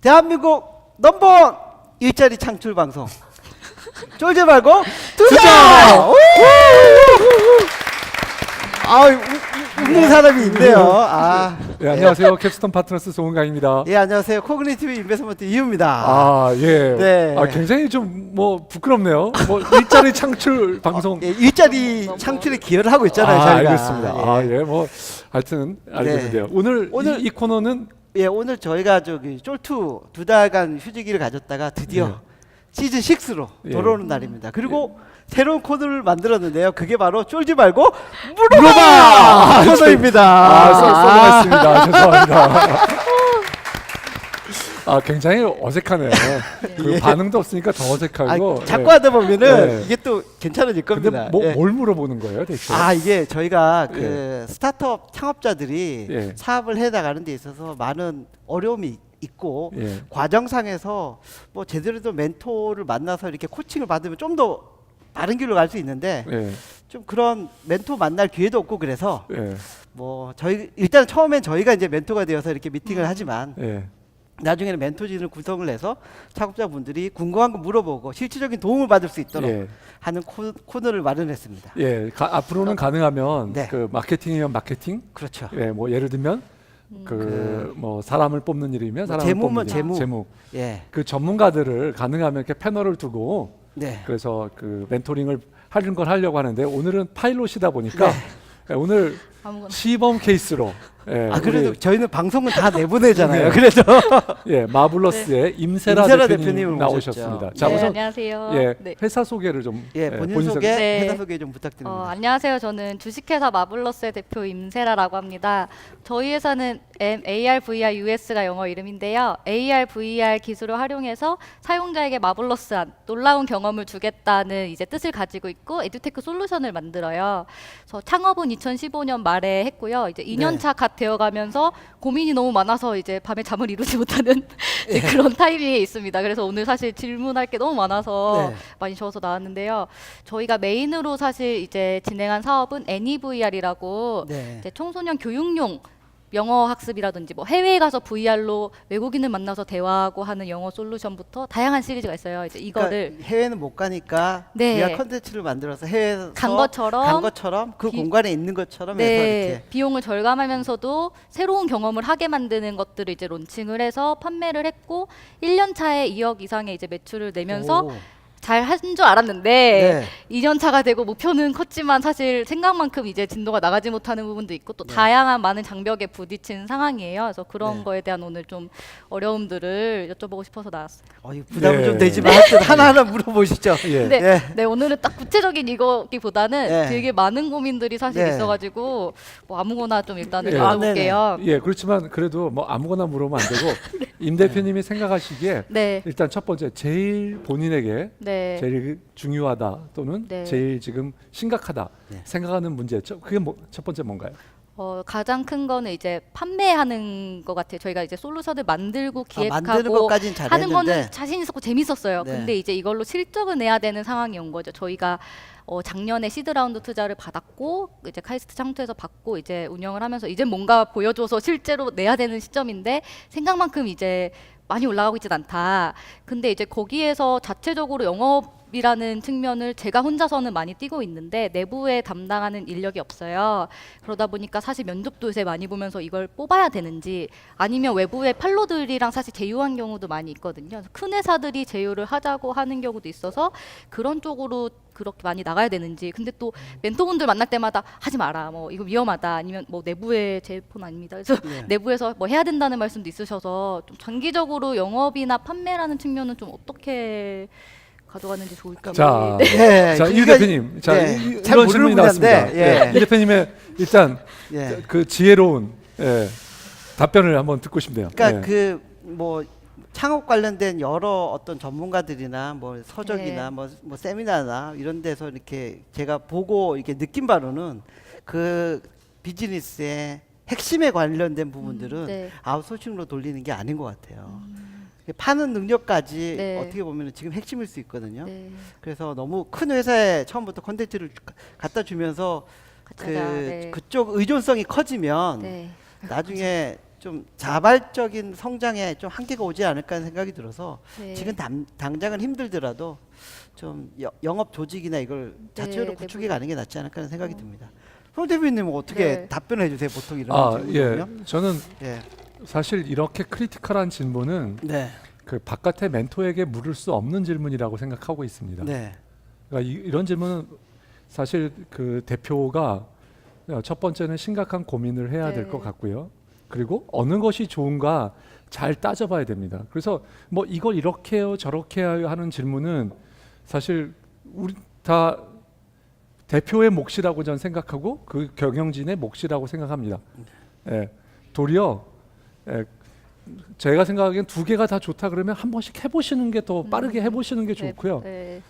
대한민국 넘버원 일자리 창출 방송 쫄지 말고 투자! 투자! 아, 웃는 사람이 있네요. 아, 네, 안녕하세요. 캡스톤 파트너스 송은강입니다. 예, 안녕하세요. 코그니티브 인베스트먼트 이유입니다. 아, 예. 네. 아, 굉장히 좀 뭐 부끄럽네요. 뭐 일자리 창출 방송. 예, 일자리 창출에 기여를 하고 있잖아요, 저희가. 알겠습니다. 아, 예. 뭐 하여튼 알겠는데요. 오늘 이 코너는 예, 오늘 저희가 저기 쫄투 2달간 휴지기를 가졌다가 드디어 시즌 6로 돌아오는 날입니다. 그리고 새로운 코너를 만들었는데요. 그게 바로 쫄지 말고 물어봐 코너입니다. 썰렁했습니다. 죄송합니다. 아, 굉장히 어색하네요. 그 반응도 없으니까 더 어색하고. 자꾸 하다 보면은 네. 이게 또 괜찮아질 겁니다. 근데 뭘 물어보는 거예요, 대체? 아, 이게 저희가 그 스타트업 창업자들이 예. 사업을 해 나가는 데 있어서 많은 어려움이 있고 예. 과정상에서 뭐 제대로 된 멘토를 만나서 이렇게 코칭을 받으면 좀 더 다른 길로 갈 수 있는데 예. 좀 그런 멘토 만날 기회도 없고 그래서 예. 뭐 저희 일단 처음엔 저희가 이제 멘토가 되어서 이렇게 미팅을 하지만 예. 나중에는 멘토진을 구성을 해서 창업자분들이 궁금한 거 물어보고 실질적인 도움을 받을 수 있도록 예. 하는 코너를 마련했습니다. 예. 앞으로는 가능하면 네. 그 마케팅이면 마케팅, 그렇죠. 예, 뭐 예를 들면 그 뭐 사람을 뽑는 일이면 사람을 재무면 뽑는 일, 재무. 예. 그 전문가들을 가능하면 이렇게 패널을 두고 네. 그래서 그 멘토링을 하는 걸 하려고 하는데 오늘은 파일럿이다 보니까 네. 예, 오늘 아무거나. 시범 케이스로 예, 그래도 우리, 저희는 방송은 다 내보내잖아요. 네. 그래도 예, 마블러스의 임세라 임세라 대표님 대표님을 나오셨습니다. 모셨죠. 자, 네, 우선 안녕하세요. 예, 네. 회사 소개를 좀 본인 소개, 네. 회사 소개 좀 부탁드립니다. 안녕하세요. 저는 주식회사 마블러스의 대표 임세라라고 합니다. 저희 회사는 AR, VR, US가 영어 이름인데요. AR, VR 기술을 활용해서 사용자에게 마블러스한 놀라운 경험을 주겠다는 이제 뜻을 가지고 있고 에듀테크 솔루션을 만들어요. 그래서 창업은 2015년 말에 했고요. 이제 2년차 갓 되어가면서 고민이 너무 많아서 이제 밤에 잠을 이루지 못하는 이제 그런 타이밍에 있습니다. 그래서 오늘 사실 질문할 게 너무 많아서 네. 많이 적어서 나왔는데요. 저희가 메인으로 사실 이제 진행한 사업은 NEVR이라고 네. 이제 청소년 교육용 영어 학습이라든지 뭐 해외에 가서 VR로 외국인을 만나서 대화하고 하는 영어 솔루션부터 다양한 시리즈가 있어요. 이제 이거를 그러니까 해외는 못 가니까 네. VR 컨텐츠를 만들어서 해외에서 간 것처럼 그 비- 공간에 있는 것처럼 해서 네, 이렇게 비용을 절감하면서도 새로운 경험을 하게 만드는 것들을 이제 론칭을 해서 판매를 했고 1년 차에 2억 이상의 이제 매출을 내면서 오. 잘 한 줄 알았는데 네. 2년 차가 되고 목표는 컸지만 사실 생각만큼 이제 진도가 나가지 못하는 부분도 있고 또 다양한 많은 장벽에 부딪힌 상황이에요. 그래서 그런 네. 거에 대한 오늘 좀 어려움들을 여쭤보고 싶어서 나왔어요. 부담은 네. 좀 되지만 하여튼 하나하나 물어보시죠. 예. 근데 네. 네, 오늘은 딱 구체적인 이거기보다는 네. 되게 많은 고민들이 사실 네. 있어가지고 뭐 아무거나 좀 일단은 예. 여쭤볼게요. 예, 그렇지만 그래도 뭐 아무거나 물으면 안 되고 임 대표님이 생각하시기에 네, 일단 첫 번째 제일 본인에게 네. 제일 중요하다 또는 네. 제일 지금 심각하다 네. 생각하는 문제 그게 첫 번째 뭔가요? 가장 큰 거는 이제 판매하는 것 같아요. 저희가 이제 솔루션을 만들고 만드는 기획하고 것까지는 하는 잘했는데 거는 자신 있었고 재밌었어요. 네. 근데 이제 이걸로 실적을 내야 되는 상황이 온 거죠. 저희가 작년에 시드 라운드 투자를 받았고 이제 카이스트 창투에서 받고 이제 운영을 하면서 이제 뭔가 보여줘서 실제로 내야 되는 시점인데 생각만큼 이제 많이 올라가고 있진 않다. 근데 이제 거기에서 자체적으로 영업이라는 측면을 제가 혼자서는 많이 뛰고 있는데 내부에 담당하는 인력이 없어요. 그러다 보니까 사실 면접도 요새 많이 보면서 이걸 뽑아야 되는지 아니면 외부의 팔로들이랑 사실 제휴한 경우도 많이 있거든요. 그래서 큰 회사들이 제휴를 하자고 하는 경우도 있어서 그런 쪽으로 그렇게 많이 나가야 되는지. 근데 또 멘토분들 만날 때마다 하지 마라. 뭐 이거 위험하다. 아니면 뭐 내부의 제 폰 아닙니다. 그래서 네. 내부에서 뭐 해야 된다는 말씀도 있으셔서 좀 장기적으로 영업이나 판매라는 측면은 좀 어떻게 가져가는지 좋을까. 자, 네. 자, 이 그러니까 대표님, 자, 네. 이- 잘 이런 모르는 질문이 나왔습니다. 분야인데, 이 대표님의 일단 예. 그 지혜로운 답변을 한번 듣고 싶네요. 그러니까 예. 그 뭐 창업 관련된 여러 어떤 전문가들이나 뭐 서적이나 네. 뭐 세미나나 이런 데서 이렇게 제가 보고 이렇게 느낀 바로는 그 비즈니스의 핵심에 관련된 부분들은 네. 아웃소싱으로 돌리는 게 아닌 것 같아요. 파는 능력까지 네. 어떻게 보면 지금 핵심일 수 있거든요. 네. 그래서 너무 큰 회사에 처음부터 컨텐츠를 갖다 주면서 같이 하자. 네. 그쪽 의존성이 커지면 네. 나중에 좀 자발적인 성장에 좀 한계가 오지 않을까 하는 생각이 들어서 네. 지금 당장은 힘들더라도 좀 영업 조직이나 이걸 자체로 네, 구축해 내부적. 가는 게 낫지 않을까 하는 생각이 듭니다. 손 대표님은 어떻게 네. 답변해 주세요? 보통 이런 예. 질문은요? 저는 예. 사실 이렇게 크리티컬한 질문은 네. 그 바깥의 멘토에게 물을 수 없는 질문이라고 생각하고 있습니다. 네. 그러니까 이런 질문은 사실 그 대표가 첫 번째는 심각한 고민을 해야 될 네. 것 같고요. 그리고 어느 것이 좋은가 잘 따져봐야 됩니다. 그래서 뭐 이걸 이렇게 해요, 저렇게 해요 하는 질문은 사실 우리 다 대표의 몫이라고 저는 생각하고 그 경영진의 몫이라고 생각합니다. 예, 도리어 제가 생각하기엔 두 개가 다 좋다 그러면 한 번씩 해보시는 게 더 빠르게 해보시는 게 좋고요. 네.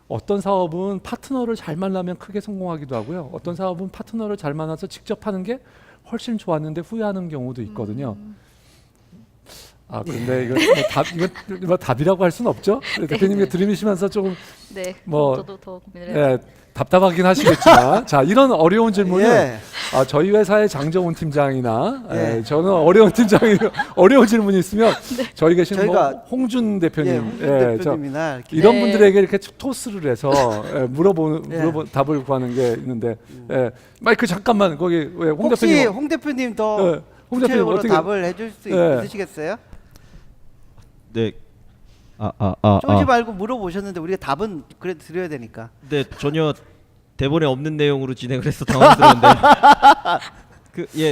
어떤 사업은 파트너를 잘 만나면 크게 성공하기도 하고요. 어떤 사업은 파트너를 잘 만나서 직접 하는 게 훨씬 좋았는데 후회하는 경우도 있거든요. 아 근데 이거 뭐 답이라고 할 수는 없죠. 대표님이 들으시면서 조금 네. 뭐, 저도 더 고민을 해요. 예, 답답하긴 하시겠지만 자 이런 어려운 질문은 예. 저희 회사의 장정훈 팀장이나 예. 저는 어려운 팀장이 어려운 질문이 있으면 저희 계신 저희가 뭐 홍준 대표님, 예, 홍준 저 대표님이나 이렇게 이런 네. 분들에게 이렇게 토스를 해서 물어본 예. 답을 구하는 게 있는데 마이크 잠깐만 거기 왜 홍 혹시 대표님 홍 대표님 더 홍 대표님 구체적으로 어떻게 답을 해줄 수 예. 있으시겠어요? 네. 쫄지 말고 물어보셨는데 우리가 답은 그래도 드려야 되니까. 네, 전혀 대본에 없는 내용으로 진행을 해서 당황스러운데.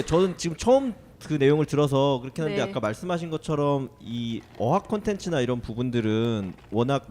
저는 지금 처음 그 내용을 들어서 그렇긴 한데 네. 아까 말씀하신 것처럼 이 어학 콘텐츠나 이런 부분들은 워낙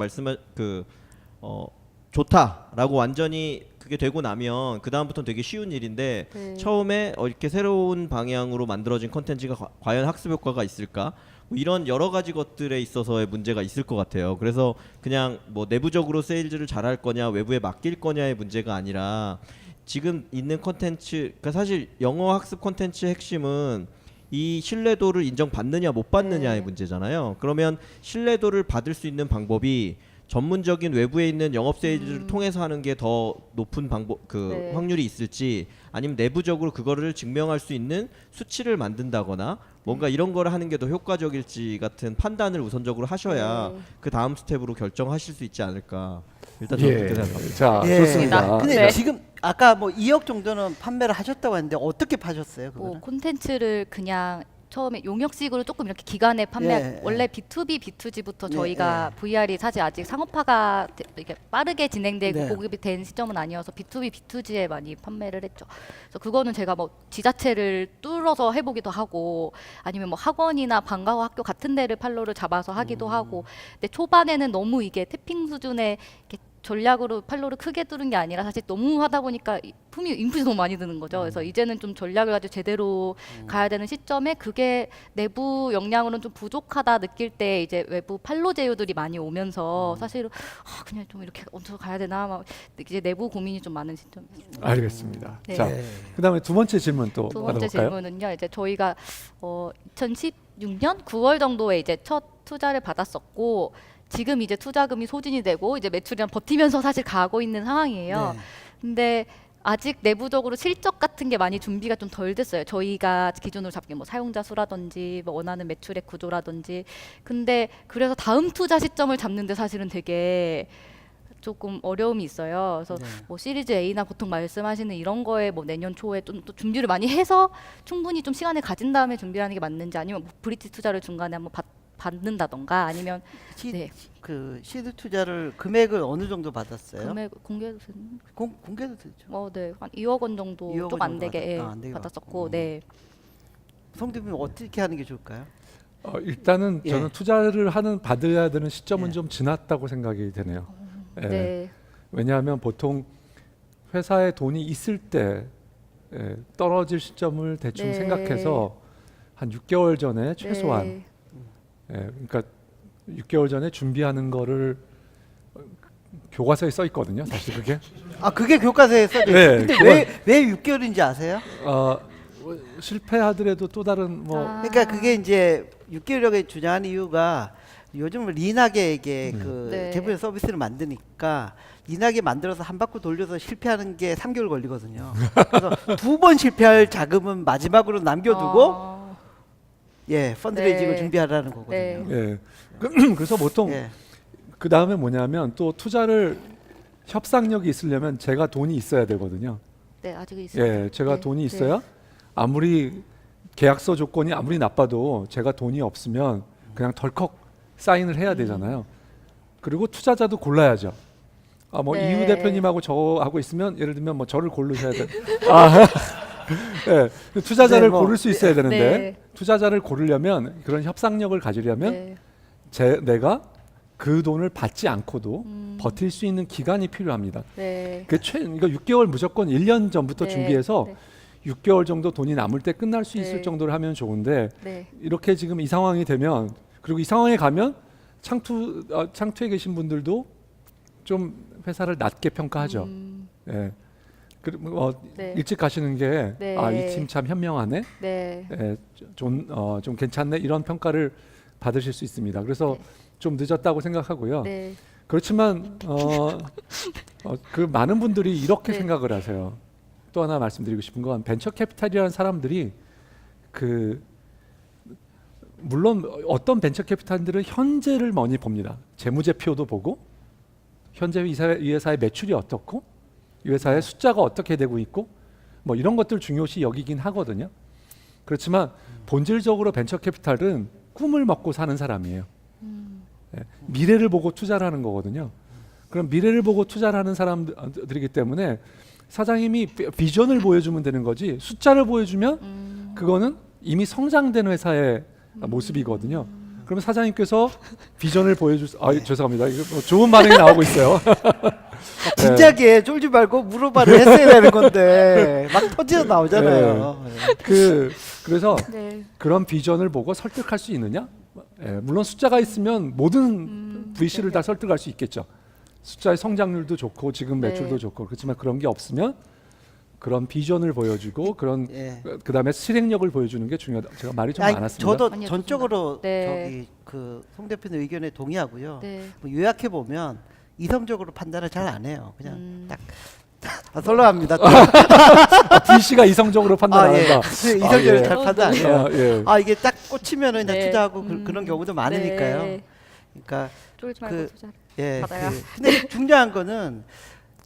좋다라고 완전히 그게 되고 나면 그 다음부터는 되게 쉬운 일인데 네. 처음에 이렇게 새로운 방향으로 만들어진 콘텐츠가 과연 학습 효과가 있을까? 뭐 이런 여러 가지 것들에 있어서의 문제가 있을 것 같아요. 그래서 그냥 뭐 내부적으로 세일즈를 잘할 거냐 외부에 맡길 거냐의 문제가 아니라 지금 있는 콘텐츠, 그러니까 사실 영어 학습 콘텐츠의 핵심은 이 신뢰도를 인정받느냐 못 받느냐의 네. 문제잖아요. 그러면 신뢰도를 받을 수 있는 방법이 전문적인 외부에 있는 영업 세일즈를 통해서 하는 게 더 높은 네. 확률이 있을지, 아니면 내부적으로 그거를 증명할 수 있는 수치를 만든다거나 뭔가 이런 거를 하는 게 더 효과적일지 같은 판단을 우선적으로 하셔야 네. 그 다음 스텝으로 결정하실 수 있지 않을까. 일단 저는 그렇게 생각합니다. 자 예. 좋습니다. 근데 네. 지금 아까 뭐 2억 정도는 판매를 하셨다고 했는데 어떻게 파셨어요? 뭐 그거는? 콘텐츠를 그냥 처음에 용역식으로 조금 이렇게 기간에 판매 예, 원래 B2B, B2G부터 예, 저희가 VR이 사실 아직 상업화가 이렇게 빠르게 진행되고 네. 보급이 된 시점은 아니어서 B2B, B2G에 많이 판매를 했죠. 그래서 그거는 제가 뭐 지자체를 뚫어서 해보기도 하고 아니면 뭐 학원이나 방과후 학교 같은 데를 팔로를 잡아서 하기도 하고, 근데 초반에는 너무 이게 태핑 수준의 이렇게 전략으로 팔로를 크게 뚫은 게 아니라 사실 너무 하다 보니까 인풋이 너무 많이 드는 거죠. 그래서 이제는 좀 전략을 가지고 제대로 가야 되는 시점에 그게 내부 역량으로는 좀 부족하다 느낄 때 이제 외부 팔로 제휴들이 많이 오면서 사실 그냥 좀 이렇게 얹어 가야 되나 막 이제 내부 고민이 좀 많은 시점이었어요. 알겠습니다. 네. 자 그다음에 두 번째 질문 또 두 번째 받아볼까요? 질문은요. 이제 저희가 2016년 9월 정도에 이제 첫 투자를 받았었고 지금 이제 투자금이 소진이 되고 이제 매출이랑 버티면서 사실 가고 있는 상황이에요. 네. 근데 아직 내부적으로 실적 같은 게 많이 준비가 좀 덜 됐어요. 저희가 기준으로 잡기에 뭐 사용자 수라든지 뭐 원하는 매출액 구조라든지. 근데 그래서 다음 투자 시점을 잡는데 사실은 되게 조금 어려움이 있어요. 그래서 네. 뭐 시리즈 A나 보통 말씀하시는 이런 거에 뭐 내년 초에 좀 또 준비를 많이 해서 충분히 좀 시간을 가진 다음에 준비하는 게 맞는지, 아니면 뭐 브릿지 투자를 중간에 한번 받는다던가 아니면 네. 그 시드 투자를 금액을 어느 정도 받았어요? 금액 공개해도 되나요? 공개도 되죠. 네. 한 2억 원 정도 2억 원 좀 안 정도 되게 안 되게 받았었고, 네. 송 대표님 어떻게 하는 게 좋을까요? 일단은 예. 저는 투자를 받아야 되는 시점은 예. 좀 지났다고 생각이 되네요. 예. 네. 왜냐하면 보통 회사에 돈이 있을 때 떨어질 시점을 대충 네. 생각해서 한 6개월 전에 최소한 네. 그러니까 6개월 전에 준비하는 거를 교과서에 써 있거든요. 사실 그게 그게 교과서에 써져 있어요. 네, 근데 왜 6개월인지 아세요? 실패하더라도 또 다른 뭐 그러니까 그게 이제 6개월에 주장하는 이유가 요즘 리나게에게 그 네. 제품 서비스를 만드니까 리나게 만들어서 한 바퀴 돌려서 실패하는 게 3개월 걸리거든요. 그래서 두 번 실패할 자금은 마지막으로 남겨두고 펀드레이징을 네. 준비하라는 거거든요. 네. 예. 그래서 보통 예. 그 다음에 뭐냐면 또 투자를 협상력이 있으려면 제가 돈이 있어야 되거든요. 네, 아직 있어요. 예, 제가 네, 돈이 네. 있어야 아무리 계약서 조건이 아무리 나빠도 제가 돈이 없으면 그냥 덜컥 사인을 해야 되잖아요. 그리고 투자자도 골라야죠. 뭐 네. 이유 대표님하고 저하고 있으면 예를 들면 뭐 저를 고르셔야 돼. 아, 예, 투자자를 네, 뭐, 고를 수 있어야 되는데 네. 투자자를 고르려면 그런 협상력을 가지려면 네. 내가 그 돈을 받지 않고도 버틸 수 있는 기간이 필요합니다. 네. 그러니까 6개월 무조건 1년 전부터 네. 준비해서 네. 6개월 정도 돈이 남을 때 끝날 수 있을 네. 정도로 하면 좋은데 네. 이렇게 지금 이 상황이 되면 그리고 이 상황에 가면 창투에 계신 분들도 좀 회사를 낮게 평가하죠. 예. 네. 일찍 가시는 게 네. 이 팀 참 현명하네. 네. 예, 좀 괜찮네 이런 평가를 받으실 수 있습니다. 그래서 네. 좀 늦었다고 생각하고요. 네. 그렇지만 그 많은 분들이 이렇게 네. 생각을 하세요. 또 하나 말씀드리고 싶은 건 벤처 캐피탈이라는 사람들이 물론 어떤 벤처 캐피탈들은 현재를 많이 봅니다. 재무제표도 보고 현재 이 회사의 매출이 어떻고 이 회사의 숫자가 어떻게 되고 있고 뭐 이런 것들 중요시 여기긴 하거든요. 그렇지만 본질적으로 벤처 캐피탈은 꿈을 먹고 사는 사람이에요. 예, 미래를 보고 투자를 하는 거거든요. 그럼 미래를 보고 투자를 하는 사람들이기 때문에 사장님이 비전을 보여주면 되는 거지 숫자를 보여주면 그거는 이미 성장된 회사의 모습이거든요. 그러면 사장님께서 비전을 죄송합니다. 이거 뭐 좋은 반응이 나오고 있어요. 진작에 쫄지 말고 물어봐를 했어야 되는 건데 막 터지어 나오잖아요. 그래서 네. 그런 비전을 보고 설득할 수 있느냐? 물론 숫자가 있으면 모든 VC를 다 설득할 수 있겠죠. 숫자의 성장률도 좋고 지금 매출도 네. 좋고 그렇지만 그런 게 없으면 그런 비전을 보여주고 그런 예. 그다음에 실행력을 보여주는 게 중요하다. 제가 말이 좀 아니, 많았습니다. 저도 아니요, 전적으로 네. 송 대표님 의견에 동의하고요. 네. 뭐 요약해 보면 이성적으로 판단을 잘 안 해요. 그냥 딱 설렁합니다. VC가 이성적으로 판단 안 예. 한다. 이성적으로 예. 잘 판단 안 해요. 예. 이게 딱 꽂히면은 그냥 네. 투자하고 그런 경우도 많으니까요. 네. 그러니까 쫄지 말고 그- 투자. 예. 받아요. 근데 중요한 거는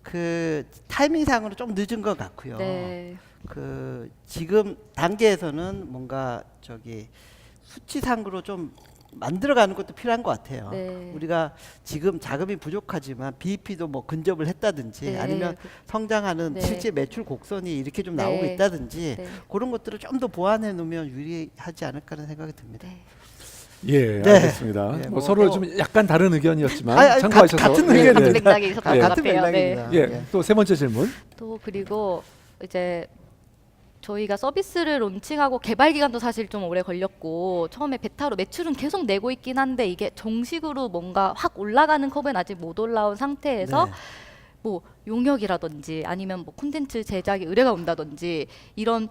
그 타이밍상으로 좀 늦은 것 같고요. 네. 그 지금 단계에서는 뭔가 수치상으로 좀 만들어가는 것도 필요한 것 같아요. 네. 우리가 지금 자금이 부족하지만 BEP도 뭐 근접을 했다든지 네. 아니면 성장하는 네. 실제 매출 곡선이 이렇게 좀 네. 나오고 있다든지 네. 그런 것들을 좀 더 보완해 놓으면 유리하지 않을까라는 생각이 듭니다. 네. 예, 네. 알겠습니다. 네, 뭐 뭐 서로 또- 좀 약간 다른 의견이었지만 아니, 참고하셔서 같은 예, 의견입니다. 같은 맥락이 있었던 예. 것 같은 같아요. 네. 맥락입니다. 예, 또 세 번째 질문. 또 그리고 이제 저희가 서비스를 론칭하고 개발 기간도 사실 좀 오래 걸렸고 처음에 베타로 매출은 계속 내고 있긴 한데 이게 정식으로 뭔가 확 올라가는 컵은 아직 못 올라온 상태에서 네. 뭐 용역이라든지 아니면 뭐 콘텐츠 제작에 의뢰가 온다든지 이런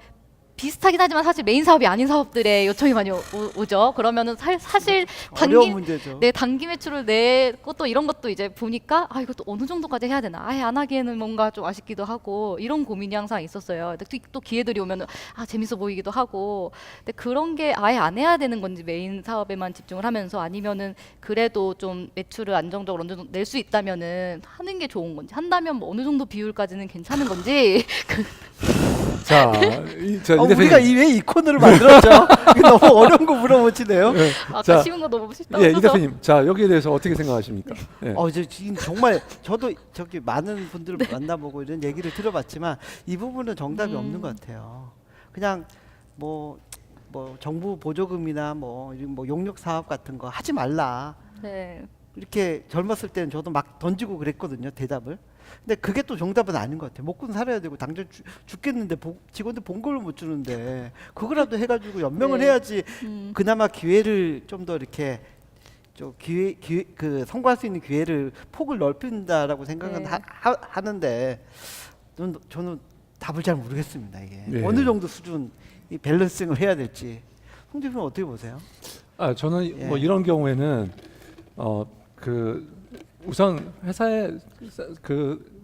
비슷하긴 하지만 사실 메인 사업이 아닌 사업들의 요청이 많이 오죠. 그러면은 사실 어려운 문제죠. 네, 단기 매출을 내고 또 이런 것도 이제 보니까 이것도 어느 정도까지 해야 되나 아예 안 하기에는 뭔가 좀 아쉽기도 하고 이런 고민이 항상 있었어요. 근데 또 기회들이 오면은 재밌어 보이기도 하고 근데 그런 게 아예 안 해야 되는 건지 메인 사업에만 집중을 하면서 아니면은 그래도 좀 매출을 안정적으로 어느 정도 낼 수 있다면은 하는 게 좋은 건지 한다면 뭐 어느 정도 비율까지는 괜찮은 건지 자, 이 우리가 대표님. 왜 이 코너를 만들었죠? 이게 너무 어려운 거 물어보시네요. 예, 아까 자, 쉬운 거 너무 쉽다고 예, 이 써서 대표님. 자, 여기에 대해서 어떻게 생각하십니까? 예. 지금 정말 저도 많은 분들을 만나보고 이런 얘기를 들어봤지만 이 부분은 정답이 없는 것 같아요. 그냥 뭐 정부 보조금이나 뭐 용역 사업 같은 거 하지 말라. 네. 이렇게 젊었을 때는 저도 막 던지고 그랬거든요, 대답을. 근데 그게 또 정답은 아닌 것 같아요. 먹고는 살아야 되고 당장 죽겠는데 직원들 봉급을 못 주는데 그거라도 해가지고 연명을 네. 해야지 그나마 기회를 좀 더 이렇게 성공할 수 있는 기회를 폭을 넓힌다라고 생각은 네. 하는데 저는 답을 잘 모르겠습니다. 이게 예. 어느 정도 수준 이 밸런싱을 해야 될지. 홍 대표님 어떻게 보세요? 저는 예. 뭐 이런 경우에는 우선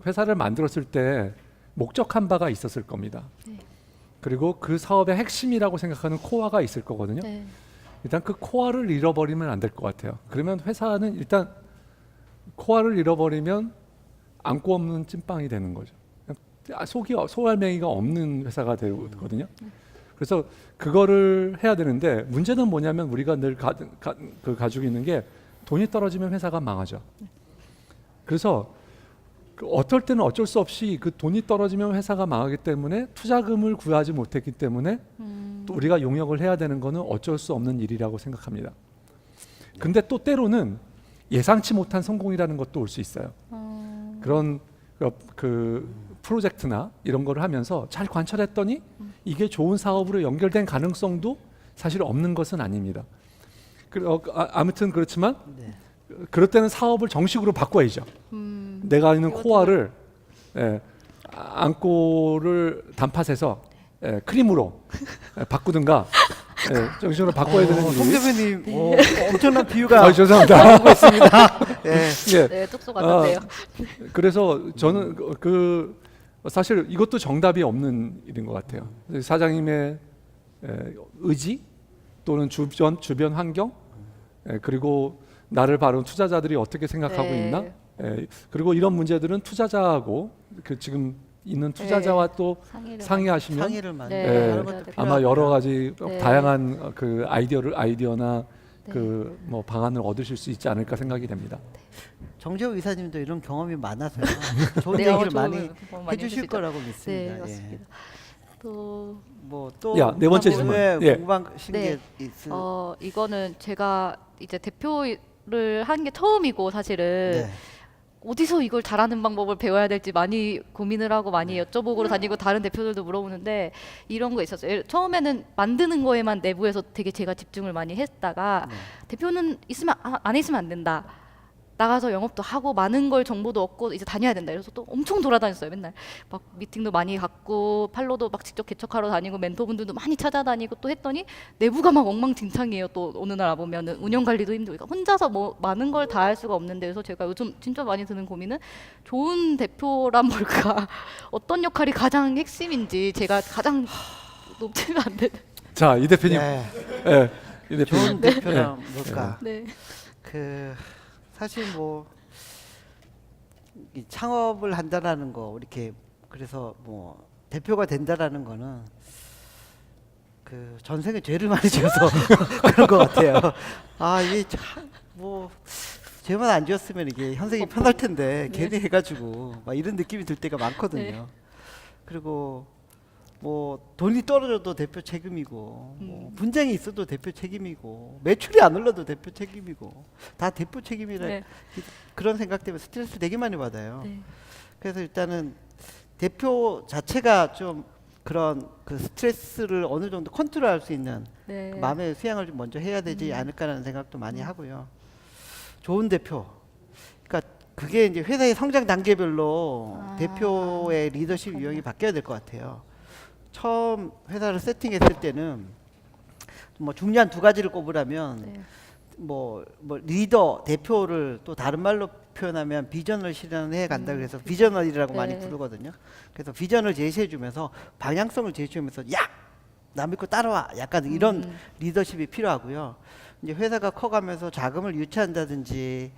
회사를 만들었을 때 목적한 바가 있었을 겁니다. 네. 그리고 그 사업의 핵심이라고 생각하는 코어가 있을 거거든요. 네. 일단 그 코어를 잃어버리면 안 될 것 같아요. 그러면 회사는 일단 코어를 잃어버리면 안고 없는 찐빵이 되는 거죠. 소알맹이가 없는 회사가 되거든요. 그래서 그거를 해야 되는데 문제는 뭐냐면 우리가 늘 가지고 있는 게 돈이 떨어지면 회사가 망하죠. 그래서 어떨 때는 어쩔 수 없이 그 돈이 떨어지면 회사가 망하기 때문에 투자금을 구하지 못했기 때문에 또 우리가 용역을 해야 되는 거는 어쩔 수 없는 일이라고 생각합니다. 근데 또 때로는 예상치 못한 성공이라는 것도 올 수 있어요. 그런 그 프로젝트나 이런 거를 하면서 잘 관찰했더니 이게 좋은 사업으로 연결된 가능성도 사실 없는 것은 아닙니다. 아무튼 그렇지만 네. 그럴 때는 사업을 정식으로 바꿔야죠. 내가 있는 코어를 안고를 단팥에서 크림으로 바꾸든가 정식으로 바꿔야 되는 송 일이. 대표님 엄청난 비유가 죄송합니다. 나오고 있습니다. 네. 예. 네, 뚝소 같은데요. 그래서 저는 사실 이것도 정답이 없는 일인 것 같아요. 사장님의 의지 또는 주변 환경 그리고 나를 바라본 투자자들이 어떻게 생각하고 네. 있나 그리고 이런 문제들은 투자자하고 그 지금 있는 투자자와 또 상의하시면 상의를 많이 네. 하는 것도 아마 필요하고요. 여러 가지 네. 다양한 그 아이디어나 네. 그 뭐 방안을 얻으실 수 있지 않을까 생각이 됩니다. 정재호 이사님도 이런 경험이 많아서요. 좋은 네, 얘기를 좋은 많이 경험 해주실 해주시죠. 거라고 네, 믿습니다. 예. 맞습니다. 또 뭐또 야, 네 번째 질문. 예. 궁금하신 네. 게 있으? 이거는 제가 이제 대표를 한 게 처음이고 사실은 네. 어디서 이걸 잘하는 방법을 배워야 될지 많이 고민을 하고 많이 여쭤보고 다니고 다른 대표들도 물어보는데 이런 거 있었어요. 처음에는 만드는 거에만 내부에서 되게 제가 집중을 많이 했다가 네. 대표는 있으면 안 있으면 안 된다. 나가서 영업도 하고 많은 걸 정보도 얻고 이제 다녀야 된다. 그래서 또 엄청 돌아다녔어요. 맨날 막 미팅도 많이 갖고 팔로도 막 직접 개척하러 다니고 멘토분들도 많이 찾아다니고 또 했더니 내부가 막 엉망진창이에요. 또 어느 날 와보면은 운영 관리도 힘들고 혼자서 뭐 많은 걸 다 할 수가 없는데 그래서 제가 요즘 진짜 많이 드는 고민은 좋은 대표란 뭘까 어떤 역할이 가장 핵심인지 제가 가장 높지가 않는 자, 이 대표님. 네. 예, 이 대표님. 좋은 대표란 뭘까? 네. 그 사실 뭐 이 창업을 한다라는 거 이렇게 그래서 뭐 대표가 된다라는 거는 그 전생에 죄를 많이 지어서 그런 것 같아요. 아 이게 참뭐 죄만 안 지었으면 이게 현생이 편할 텐데 괜히 해가지고 막 이런 느낌이 들 때가 많거든요. 네. 그리고 뭐 돈이 떨어져도 대표 책임이고 뭐 분쟁이 있어도 대표 책임이고 매출이 안 올라도 대표 책임이고 다 대표 책임이라 네. 그런 생각 때문에 스트레스 되게 많이 받아요. 네. 그래서 일단은 대표 자체가 좀 그런 그 스트레스를 어느 정도 컨트롤할 수 있는 네. 그 마음의 수양을 좀 먼저 해야 되지 않을까라는 생각도 많이 하고요. 좋은 대표. 그러니까 그게 이제 회사의 성장 단계별로 대표의 리더십 유형이 바뀌어야 될 것 같아요. 처음 회사를 세팅했을 때는 뭐 중요한 두 가지를 꼽으라면 네. 뭐 리더 대표를 또 다른 말로 표현하면 비전을 실현해 간다 그래서 비저너리라고 네. 많이 부르거든요. 그래서 비전을 제시해 주면서 방향성을 제시해 주면서 야! 남 믿고 따라와. 약간 이런 리더십이 필요하고요. 이제 회사가 커가면서 자금을 유치한다든지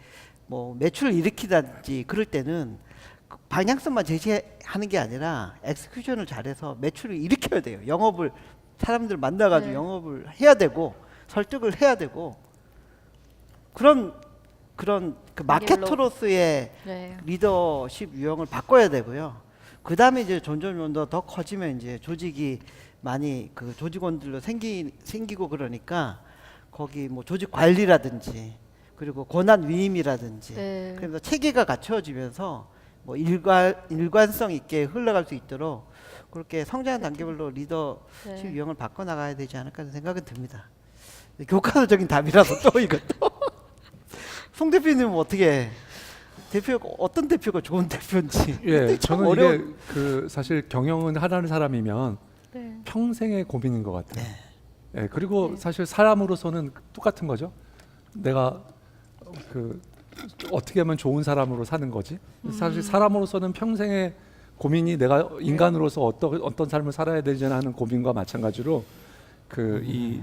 뭐 매출을 일으키다든지 그럴 때는 그 방향성만 제시하는 게 아니라 엑스큐션을 잘해서 매출을 일으켜야 돼요. 영업을 사람들 만나가지고 네. 영업을 해야 되고 설득을 해야 되고 그런 그 마케터로서의 네. 리더십 유형을 바꿔야 되고요. 그 다음에 이제 점점 더 커지면 이제 조직이 많이 그 조직원들로 생기고 그러니까 거기 뭐 조직 관리라든지 그리고 권한 위임이라든지 네. 그래서 체계가 갖춰지면서 뭐 일관성 있게 흘러갈 수 있도록 그렇게 성장 단계별로 리더십 네. 유형을 바꿔 나가야 되지 않을까 하는 생각은 듭니다. 교과서적인 답이라서 또 이것도 송 대표님은 어떻게 대표가 어떤 대표가 좋은 대표인지 예, 참 저는 어려운- 이게 그 사실 경영은 하라는 사람이면 네. 평생의 고민인 것 같아요. 네. 예, 그리고 네. 사실 사람으로서는 똑같은 거죠. 내가 그 어떻게 하면 좋은 사람으로 사는 거지. 사실 사람으로서는 평생의 고민이 내가 인간으로서 어떤 삶을 살아야 되지 하는 고민과 마찬가지로 그 이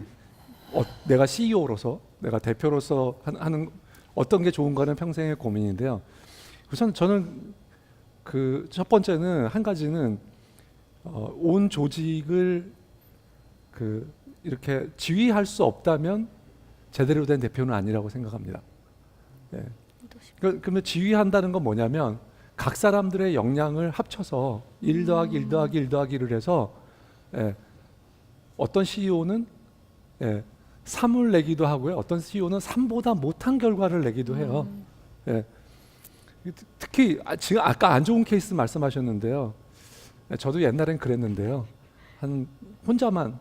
내가 CEO로서 내가 대표로서 하는 어떤 게 좋은가는 평생의 고민인데요. 우선 저는 그 첫 번째는 한 가지는 온 조직을 그 이렇게 지휘할 수 없다면 제대로 된 대표는 아니라고 생각합니다. 네. 그러면 지휘한다는 건 뭐냐면 각 사람들의 역량을 합쳐서 1 더하기 1 더하기 1 더하기를 해서 어떤 CEO는 3을 내기도 하고요. 어떤 CEO는 3보다 못한 결과를 내기도 해요. 특히 지금 아까 안 좋은 케이스 말씀하셨는데요. 저도 옛날엔 그랬는데요. 한 혼자만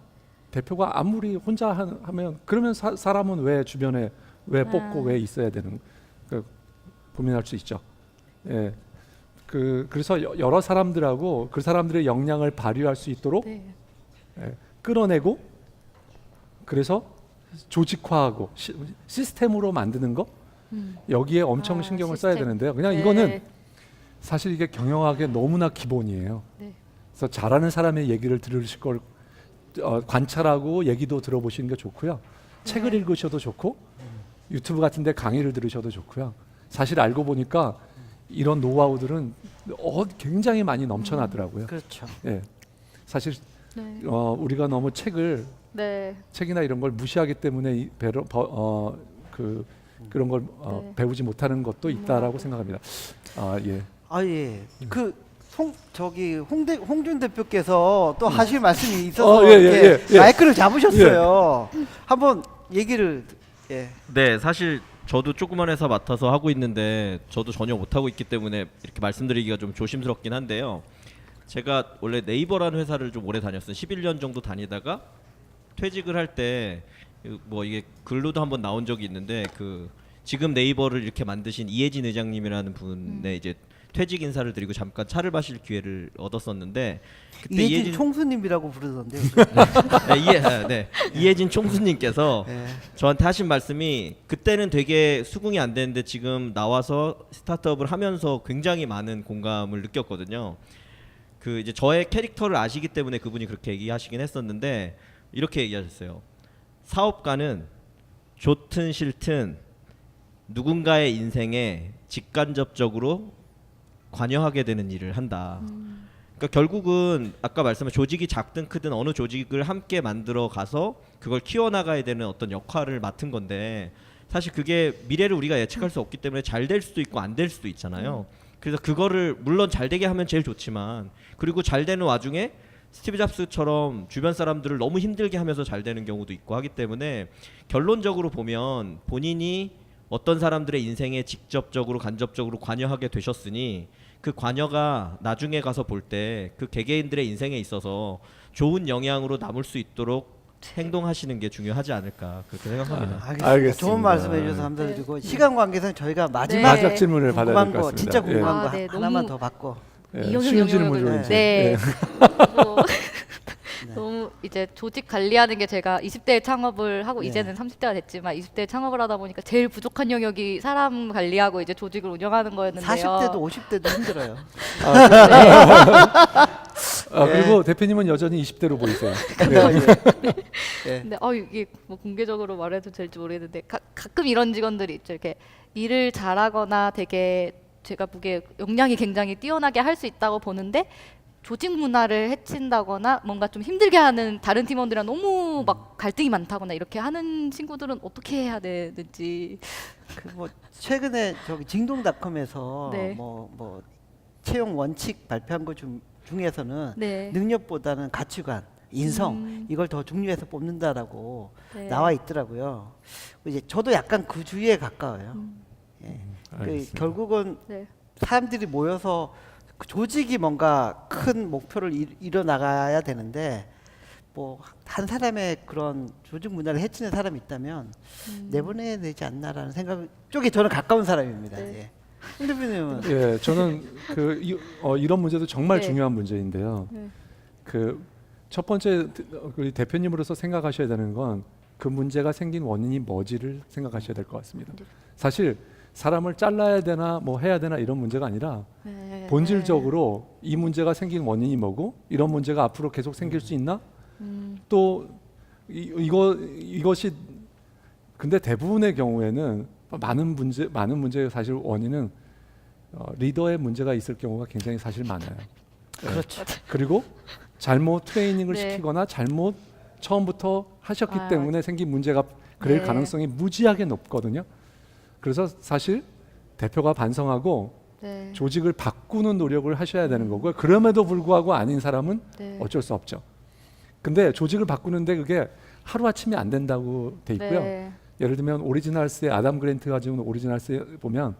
대표가 아무리 혼자 하면 그러면 사람은 왜 주변에 왜 뽑고 왜 있어야 되는 고민할 수 있죠. 그래서 여러 사람들하고 그 사람들의 역량을 발휘할 수 있도록 끌어내고 그래서 조직화하고 시스템으로 만드는 거 여기에 엄청 신경을 써야 되는데요. 그냥 이거는 사실 이게 경영학의 너무나 기본이에요. 그래서 잘하는 사람의 얘기를 들으실 걸 관찰하고 얘기도 들어보시는 게 좋고요. 책을 읽으셔도 좋고 유튜브 같은 데 강의를 들으셔도 좋고요. 사실 알고 보니까 이런 노하우들은 굉장히 많이 넘쳐나더라고요. 그렇죠. 사실 우리가 너무 책이나 이런 걸 무시하기 때문에 그런 걸 배우지 못하는 것도 있다라고 생각합니다. 홍준 대표께서 또 하실 말씀이 있어서 이렇게 마이크를 잡으셨어요. 한번 얘기를. 네, 사실 저도 조그만 회사 맡아서 하고 있는데 저도 전혀 못하고 있기 때문에 이렇게 말씀드리기가 좀 조심스럽긴 한데요. 제가 원래 네이버라는 회사를 좀 오래 다녔어요. 11년 정도 다니다가 퇴직을 할 때 뭐 이게 글로도 한번 나온 적이 있는데 그 지금 네이버를 이렇게 만드신 이혜진 회장님이라는 분의 이제 퇴직 인사를 드리고 잠깐 차를 마실 기회를 얻었었는데 그때 이혜진 총수님이라고 부르던데요. 이혜진 총수님께서 저한테 하신 말씀이 그때는 되게 수긍이 안 되는데 지금 나와서 스타트업을 하면서 굉장히 많은 공감을 느꼈거든요. 그 이제 저의 캐릭터를 아시기 때문에 그분이 그렇게 얘기하시긴 했었는데 이렇게 얘기하셨어요. 사업가는 좋든 싫든 누군가의 인생에 직간접적으로 관여하게 되는 일을 한다. 그러니까 결국은 아까 말씀하신 조직이 작든 크든 어느 조직을 함께 만들어 가서 그걸 키워나가야 되는 어떤 역할을 맡은 건데 사실 그게 미래를 우리가 예측할 수 없기 때문에 잘 될 수도 있고 안 될 수도 있잖아요. 그래서 그거를 물론 잘 되게 하면 제일 좋지만 그리고 잘 되는 와중에 스티브 잡스처럼 주변 사람들을 너무 힘들게 하면서 잘 되는 경우도 있고 하기 때문에 결론적으로 보면 본인이 어떤 사람들의 인생에 직접적으로 간접적으로 관여하게 되셨으니 그 관여가 나중에 가서 볼 때 그 개개인들의 인생에 있어서 좋은 영향으로 남을 수 있도록 행동하시는 게 중요하지 않을까 그렇게 생각합니다. 알겠습니다. 좋은 말씀해 주셔서 감사드리고 시간 관계상 저희가 마지막 질문을 받아야 될 것 궁금한 거 같습니다. 진짜 궁금한 거 하나만 너무 더 받고 쉬운 질문으로 이제. 네. 너무 이제 조직 관리하는 게 제가 20대에 창업을 하고 이제는 30대가 됐지만 20대에 창업을 하다 보니까 제일 부족한 영역이 사람 관리하고 이제 조직을 운영하는 거였는데요. 40대도 50대도 힘들어요. 그리고 대표님은 여전히 20대로 보이세요. 근데 이게 뭐 공개적으로 말해도 될지 모르겠는데 가끔 이런 직원들이 있죠. 이렇게 일을 잘하거나 되게 제가 보기에 역량이 굉장히 뛰어나게 할 수 있다고 보는데 조직 문화를 해친다거나 뭔가 좀 힘들게 하는 다른 팀원들이랑 너무 막 갈등이 많다거나 이렇게 하는 친구들은 어떻게 해야 되는지. 뭐 최근에 저기 징동닷컴에서 뭐 채용 원칙 발표한 것 중에서는 능력보다는 가치관, 인성 이걸 더 중요해서 뽑는다라고 나와 있더라고요. 이제 저도 약간 그 주의에 가까워요. 결국은 사람들이 모여서 조직이 뭔가 큰 목표를 이뤄 나가야 되는데 뭐 한 사람의 그런 조직 문화를 해치는 사람이 있다면 내보내야 되지 않나라는 생각 쪽에 저는 가까운 사람입니다. 홍 대표님은 저는 이런 문제도 정말 중요한 문제인데요. 그 첫 번째 우리 대표님으로서 생각하셔야 되는 건 그 문제가 생긴 원인이 뭐지를 생각하셔야 될 것 같습니다. 사실 사람을 잘라야 되나 뭐 해야 되나 이런 문제가 아니라 본질적으로 이 문제가 생긴 원인이 뭐고 이런 문제가 앞으로 계속 생길 수 있나 또 이것이 근데 대부분의 경우에는 많은 문제의 사실 원인은 리더의 문제가 있을 경우가 굉장히 사실 많아요. 그렇죠. 그리고 잘못 트레이닝을 네. 시키거나 잘못 처음부터 하셨기 아, 때문에 생긴 문제가 그럴 네. 가능성이 무지하게 높거든요. 그래서 사실 대표가 반성하고 네. 조직을 바꾸는 노력을 하셔야 되는 거고요. 그럼에도 불구하고 아닌 사람은 네. 어쩔 수 없죠. 근데 조직을 바꾸는데 그게 하루아침에 안 된다고 돼 있고요. 네. 예를 들면 오리지널스의 아담 그랜트가 지금 오리지널스에 보면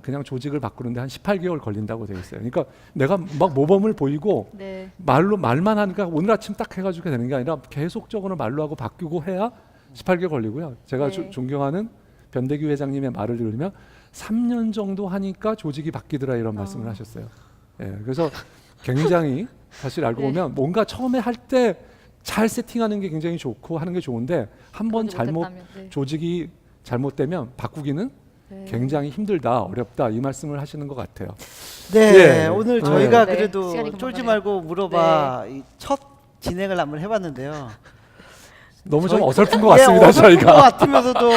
그냥 조직을 바꾸는데 한 18개월 걸린다고 돼 있어요. 그러니까 내가 막 모범을 보이고 네. 말만 하니까 오늘 아침 딱 해가지고 되는 게 아니라 계속적으로 말로 하고 바뀌고 해야 18개월 걸리고요. 제가 네. 존경하는 변대규 회장님의 말을 들으면 3년 정도 하니까 조직이 바뀌더라 이런 말씀을 하셨어요. 예, 그래서 굉장히 사실 알고 네. 보면 뭔가 처음에 할 때 잘 세팅하는 게 굉장히 좋고 하는 게 좋은데 한 번 그러지 잘못 못했다면, 네. 조직이 잘못되면 바꾸기는 네. 굉장히 힘들다, 어렵다 이 말씀을 하시는 것 같아요. 네, 예. 오늘 네. 저희가 네, 그래도 시간이 금방 쫄지 가네요. 말고 물어봐 이 첫 진행을 한번 해봤는데요. 너무 좀 저희- 어설픈 것 같습니다. 예, 어설픈 것 저희가. 같으면서도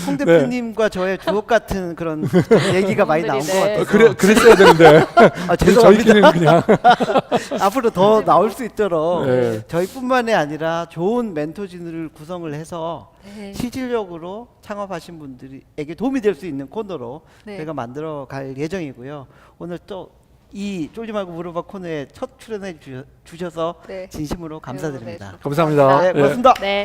홍 대표님과 저의 주옥 같은 그런 얘기가 많이 나온 것 네. 같아서 그랬어야 되는데 아, 죄송합니다. 저희끼리는 그냥 앞으로 더 나올 수 있도록 네. 저희뿐만이 아니라 좋은 멘토진을 구성을 해서 네. 실질적으로 창업하신 분들에게 도움이 될 수 있는 코너로 네. 저희가 만들어 갈 예정이고요. 오늘 또 이 쫄지 말고 물어봐 코너에 첫 출연해 주셔서 네. 진심으로 감사드립니다. 감사합니다. 네, 예. 고맙습니다. 네.